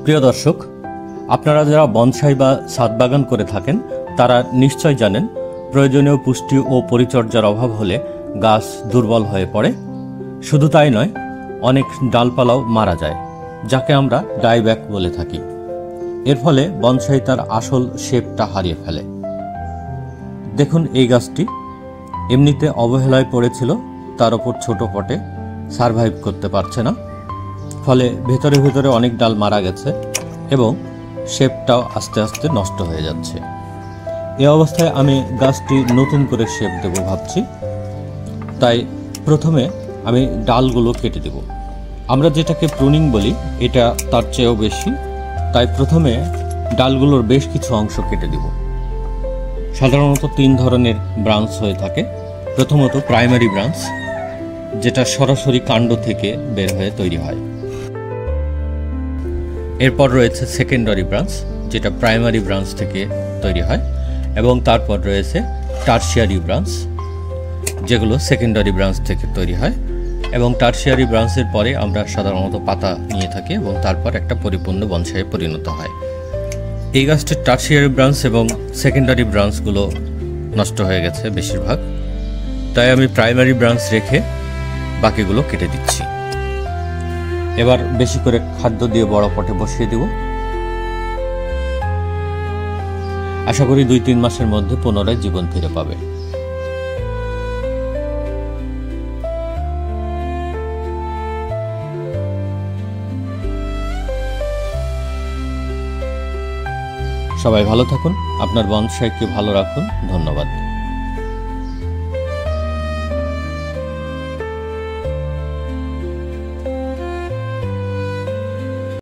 প্রিয় দর্শক, আপনারা যারা বনসাই বা ছাদ বাগান করে থাকেন তারা নিশ্চয় জানেন প্রয়োজনীয় পুষ্টি ও পরিচর্যার অভাব হলে গাছ দুর্বল হয়ে পড়ে। শুধু তাই নয়, অনেক ডালপালাও মারা যায়, যাকে আমরা ডাইব্যাক বলে থাকি। এর ফলে বনসাই তার আসল শেপটা হারিয়ে ফেলে। দেখুন, এই গাছটি এমনিতে অবহেলায় পড়েছিল, তার ওপর ছোট পটে সারভাইভ করতে পারছে না, ফলে ভেতরে ভেতরে অনেক ডাল মারা গেছে এবং শেপটাও আস্তে আস্তে নষ্ট হয়ে যাচ্ছে। এই অবস্থায় আমি গাছটি নতুন করে শেপ দেব ভাবছি। তাই প্রথমে আমি ডালগুলো কেটে দেব। আমরা যেটাকে প্রুনিং বলি, এটা তার চেয়েও বেশি। তাই প্রথমে ডালগুলোর বেশ কিছু অংশ কেটে দেব। সাধারণত 3 ধরনের ব্রাঞ্চ হয়ে থাকে। প্রথমত প্রাইমারি ব্রাঞ্চ, যেটা সরাসরি কাণ্ড থেকে বের হয়ে তৈরি হয়। এরপর রয়েছে সেকেন্ডারি ব্রাঞ্চ, যেটা প্রাইমারি ব্রাঞ্চ থেকে তৈরি হয়, এবং তারপর রয়েছে টারশিয়ারি ব্রাঞ্চ, যেগুলো সেকেন্ডারি ব্রাঞ্চ থেকে তৈরি হয়। এবং টারশিয়ারি ব্রাঞ্চের পরে আমরা সাধারণত পাতা নিয়ে থাকি এবং তারপর একটা পরিপূর্ণ বনসাইয়ে পরিণত হয়। এই গাছটির টারশিয়ারি ব্রাঞ্চ এবং সেকেন্ডারি ব্রাঞ্চগুলো নষ্ট হয়ে গেছে বেশিরভাগ, তাই আমি প্রাইমারি ব্রাঞ্চ রেখে বাকিগুলো কেটে দিচ্ছি। এবার বেশি করে খাদ্য দিয়ে বড় পটে বসিয়ে দেব। আশা করি 2-3 মাসের মধ্যে পুনরায় জীবন ফিরে পাবে। সবাই ভালো থাকুন, আপনার বনসাইকে ভালো রাখুন। ধন্যবাদ।